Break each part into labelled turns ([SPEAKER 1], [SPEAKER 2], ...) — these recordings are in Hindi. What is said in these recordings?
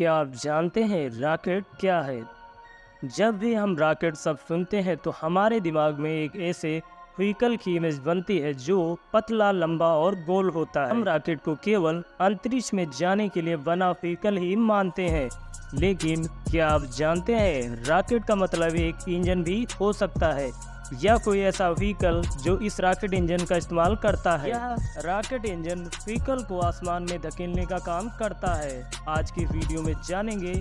[SPEAKER 1] क्या आप जानते हैं रॉकेट क्या है? जब भी हम रॉकेट शब्द सुनते हैं तो हमारे दिमाग में एक ऐसे व्हीकल की इमेज बनती है जो पतला, लंबा और गोल होता है। हम रॉकेट को केवल अंतरिक्ष में जाने के लिए बना व्हीकल ही मानते हैं, लेकिन क्या आप जानते हैं रॉकेट का मतलब एक इंजन भी हो सकता है या कोई ऐसा व्हीकल जो इस रॉकेट इंजन का इस्तेमाल करता है। यह रॉकेट इंजन व्हीकल को आसमान में धकेलने का काम करता है। आज की वीडियो में जानेंगे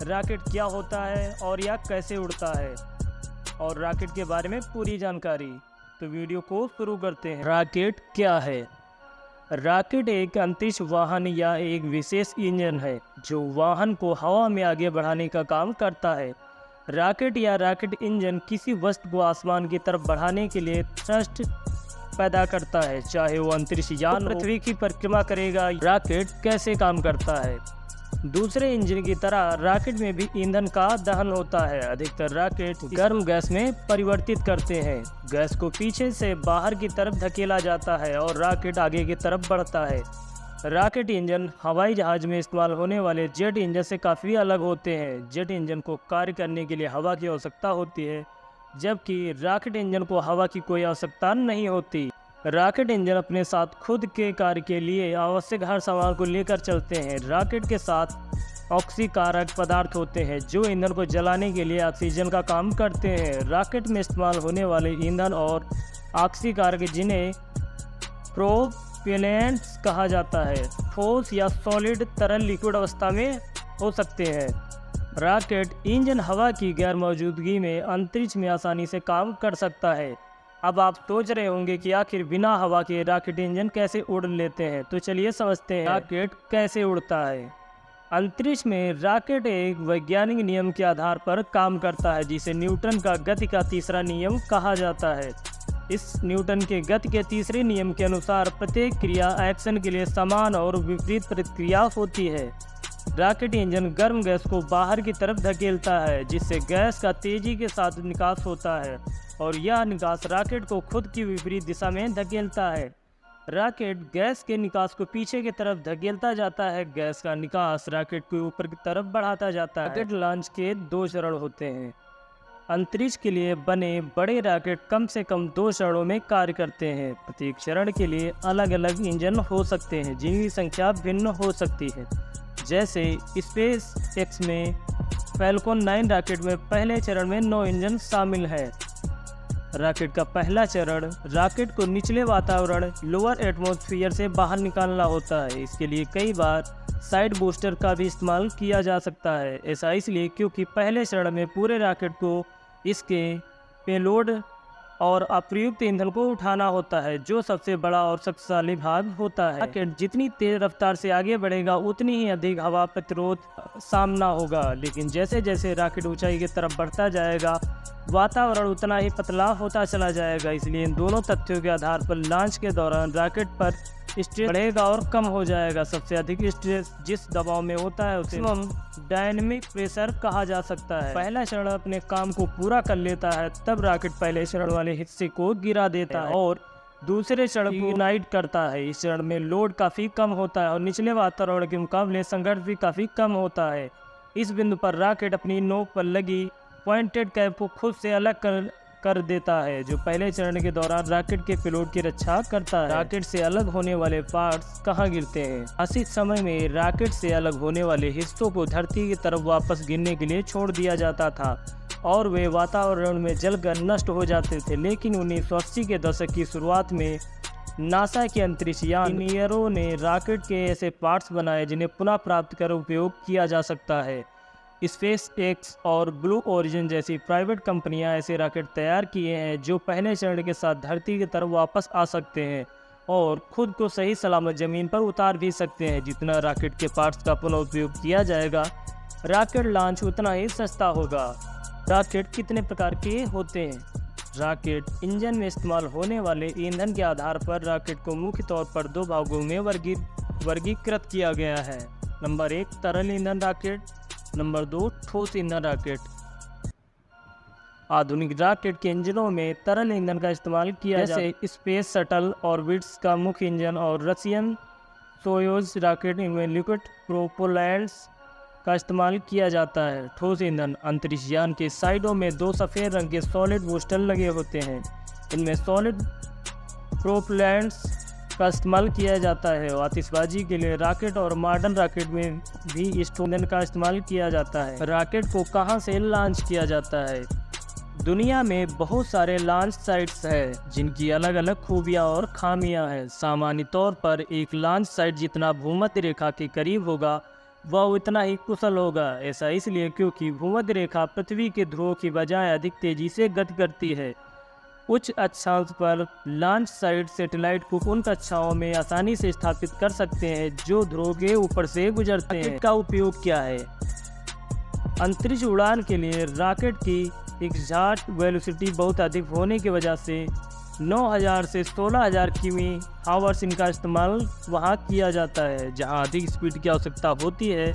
[SPEAKER 1] रॉकेट क्या होता है और यह कैसे उड़ता है और रॉकेट के बारे में पूरी जानकारी। तो वीडियो को शुरू करते हैं। रॉकेट क्या है? रॉकेट एक अंतरिक्ष वाहन या एक विशेष इंजन है जो वाहन को हवा में आगे बढ़ाने का काम करता है। रॉकेट या रॉकेट इंजन किसी वस्तु को आसमान की तरफ बढ़ाने के लिए थ्रस्ट पैदा करता है, चाहे वो अंतरिक्ष यान पृथ्वी की परिक्रमा करेगा। रॉकेट कैसे काम करता है? दूसरे इंजन की तरह रॉकेट में भी ईंधन का दहन होता है। अधिकतर रॉकेट गर्म गैस में परिवर्तित करते हैं। गैस को पीछे से बाहर की तरफ धकेला जाता है और रॉकेट आगे की तरफ बढ़ता है। रॉकेट इंजन हवाई जहाज में इस्तेमाल होने वाले जेट इंजन से काफ़ी अलग होते हैं। जेट इंजन को कार्य करने के लिए हवा की आवश्यकता होती है, जबकि रॉकेट इंजन को हवा की कोई आवश्यकता नहीं होती। रॉकेट इंजन अपने साथ खुद के कार्य के लिए आवश्यक हर सामान को लेकर चलते हैं। रॉकेट के साथ ऑक्सीकारक पदार्थ होते हैं जो ईंधन को जलाने के लिए ऑक्सीजन का काम करते हैं। रॉकेट में इस्तेमाल होने वाले ईंधन और ऑक्सीकारक जिन्हें प्रोपेलेंट्स कहा जाता है, ठोस या सॉलिड, तरल, लिक्विड अवस्था में हो सकते हैं। रॉकेट इंजन हवा की गैर मौजूदगी में अंतरिक्ष में आसानी से काम कर सकता है। अब आप सोच रहे होंगे कि आखिर बिना हवा के रॉकेट इंजन कैसे उड़ लेते हैं, तो चलिए समझते हैं रॉकेट कैसे उड़ता है। अंतरिक्ष में रॉकेट एक वैज्ञानिक नियम के आधार पर काम करता है जिसे न्यूटन का गति का तीसरा नियम कहा जाता है। इस न्यूटन के गति के तीसरे नियम के अनुसार प्रत्येक क्रिया एक्शन के लिए समान और विपरीत प्रतिक्रिया होती है। रॉकेट इंजन गर्म गैस को बाहर की तरफ धकेलता है जिससे गैस का तेजी के साथ निकास होता है और यह निकास रॉकेट को खुद की विपरीत दिशा में धकेलता है। रॉकेट गैस के निकास को पीछे की तरफ धकेलता जाता है। गैस का निकास रॉकेट को ऊपर की तरफ बढ़ाता जाता है। रॉकेट लॉन्च के दो चरण होते हैं। अंतरिक्ष के लिए बने बड़े रॉकेट कम से कम 2 चरणों में कार्य करते हैं। प्रत्येक चरण के लिए अलग अलग इंजन हो सकते हैं जिनकी संख्या भिन्न हो सकती है। जैसे स्पेस एक्स में फैल्कन 9 रॉकेट में पहले चरण में 9 इंजन शामिल है। रॉकेट का पहला चरण रॉकेट को निचले वातावरण लोअर एटमॉस्फेयर से बाहर निकालना होता है। इसके लिए कई बार साइड बूस्टर का भी इस्तेमाल किया जा सकता है। ऐसा इसलिए क्योंकि पहले चरण में पूरे रॉकेट को इसके पेलोड और अप्रयुक्त ईंधन को उठाना होता है, जो सबसे बड़ा और शक्तिशाली भाग होता है। रॉकेट जितनी तेज रफ्तार से आगे बढ़ेगा उतनी ही अधिक हवा प्रतिरोध सामना होगा, लेकिन जैसे जैसे रॉकेट ऊंचाई की तरफ बढ़ता जाएगा वातावरण उतना ही पतला होता चला जाएगा। इसलिए इन दोनों तथ्यों के आधार पर लॉन्च के दौरान रॉकेट पर स्ट्रेस बढ़ेगा और कम हो जाएगा। सबसे अधिक स्ट्रेस जिस दबाव में होता है उसे डायनेमिक प्रेशर कहा जा सकता है। पहला चरण अपने काम को पूरा कर लेता है, तब रॉकेट पहले चरण वाले हिस्से को गिरा देता है और दूसरे चरण को इग्नाइट करता है। इस चरण में लोड काफ़ी कम होता है और निचले वातावरण के मुकाबले संघर्ष भी काफ़ी कम होता है। इस बिंदु पर रॉकेट अपनी नोक पर लगी पॉइंटेड कैप को खुद से अलग कर देता है, जो पहले चरण के दौरान रॉकेट के पेलोड की रक्षा करता है। रॉकेट से अलग होने वाले पार्ट्स कहाँ गिरते हैं? आसित समय में रॉकेट से अलग होने वाले हिस्सों को धरती की तरफ वापस गिरने के लिए छोड़ दिया जाता था और वे वातावरण में जलकर नष्ट हो जाते थे। लेकिन 1980 के दशक की शुरुआत में नासा के अंतरिक्ष यान इंजीनियरों ने रॉकेट के ऐसे पार्ट्स बनाए जिन्हें पुनः प्राप्त कर उपयोग किया जा सकता है। स्पेस एक्स और ब्लू ओरिजिन जैसी प्राइवेट कंपनियां ऐसे रॉकेट तैयार किए हैं जो पहले चरण के साथ धरती की तरफ वापस आ सकते हैं और खुद को सही सलामत ज़मीन पर उतार भी सकते हैं। जितना रॉकेट के पार्ट्स का पुनः उपयोग किया जाएगा रॉकेट लॉन्च उतना ही सस्ता होगा। रॉकेट कितने प्रकार के होते हैं? रॉकेट इंजन में इस्तेमाल होने वाले ईंधन के आधार पर रॉकेट को मुख्य तौर पर 2 भागों में वर्गीकृत किया गया है। नंबर 1 तरल ईंधन रॉकेट, नंबर 2 ठोस ईंधन रॉकेट। आधुनिक रॉकेट के इंजनों में तरल ईंधन का इस्तेमाल किया जैसे स्पेस शटल ऑर्बिट्स का मुख्य इंजन और रशियन सोयूज़ रॉकेट, इनमें लिक्विड प्रोपेलेंट्स का इस्तेमाल किया जाता है। ठोस ईंधन अंतरिक्ष यान के साइडों में 2 सफ़ेद रंग के सॉलिड बूस्टर लगे होते हैं। इनमें सॉलिड प्रोपेलेंट्स का इस्तेमाल किया जाता है और आतिशबाजी के लिए रॉकेट और मॉडर्न रॉकेट में भी इस ईंधन का इस्तेमाल किया जाता है। रॉकेट को कहां से लॉन्च किया जाता है? दुनिया में बहुत सारे लॉन्च साइट्स हैं जिनकी अलग अलग खूबियां और खामियां हैं। सामान्य तौर पर एक लॉन्च साइट जितना भूमध्य रेखा के करीब होगा वह उतना ही कुशल होगा। ऐसा इसलिए क्योंकि भूमध्य रेखा पृथ्वी के ध्रुवों की बजाय अधिक तेजी से गति करती है। उच्च अक्षांश पर लॉन्च साइट सैटेलाइट को उन कक्षाओं में आसानी से स्थापित कर सकते हैं जो ध्रुव के ऊपर से गुजरते हैं। इसका उपयोग क्या है? अंतरिक्ष उड़ान के लिए रॉकेट की एग्जॉस्ट वेलोसिटी बहुत अधिक होने की वजह से 9000 से 16000 किमी/आवर्स इनका इस्तेमाल वहाँ किया जाता है जहाँ अधिक स्पीड की आवश्यकता होती है,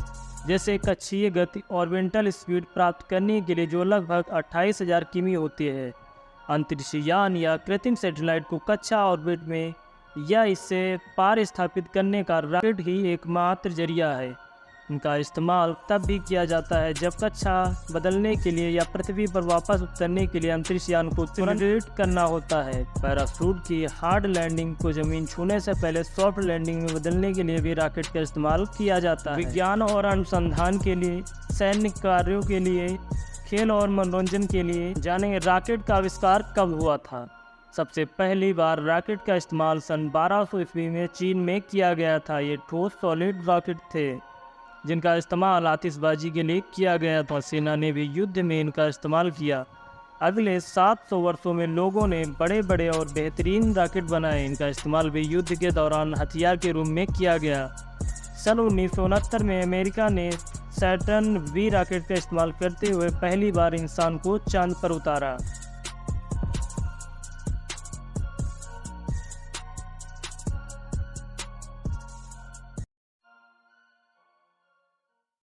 [SPEAKER 1] जैसे कक्षीय गति ऑर्बिटल स्पीड प्राप्त करने के लिए जो लगभग 28000 किमी होती है। अंतरिक्ष यान या कृत्रिम सैटेलाइट को कक्षा ऑर्बिट में या इससे पार स्थापित करने का रॉकेट ही एकमात्र जरिया है। इनका इस्तेमाल तब भी किया जाता है जब कक्षा बदलने के लिए या पृथ्वी पर वापस उतरने के लिए अंतरिक्ष यान को तुरंत करना होता है। पैराशूट की हार्ड लैंडिंग को जमीन छूने से पहले सॉफ्ट लैंडिंग में बदलने के लिए भी रॉकेट का इस्तेमाल किया जाता है। विज्ञान और अनुसंधान के लिए, सैन्य कार्यों के लिए, खेल और मनोरंजन के लिए जानेंगे रॉकेट का आविष्कार कब हुआ था। सबसे पहली बार रॉकेट का इस्तेमाल सन 1200 ईस्वी में चीन में किया गया था। ये ठोस सॉलिड रॉकेट थे जिनका इस्तेमाल आतिशबाजी के लिए किया गया था। सेना ने भी युद्ध में इनका इस्तेमाल किया। अगले 700 वर्षों में लोगों ने बड़े बड़े और बेहतरीन रॉकेट बनाए। इनका इस्तेमाल भी युद्ध के दौरान हथियार के रूप में किया गया। सन 1969 में अमेरिका ने सैटर्न V रॉकेट का इस्तेमाल करते हुए पहली बार इंसान को चांद पर उतारा।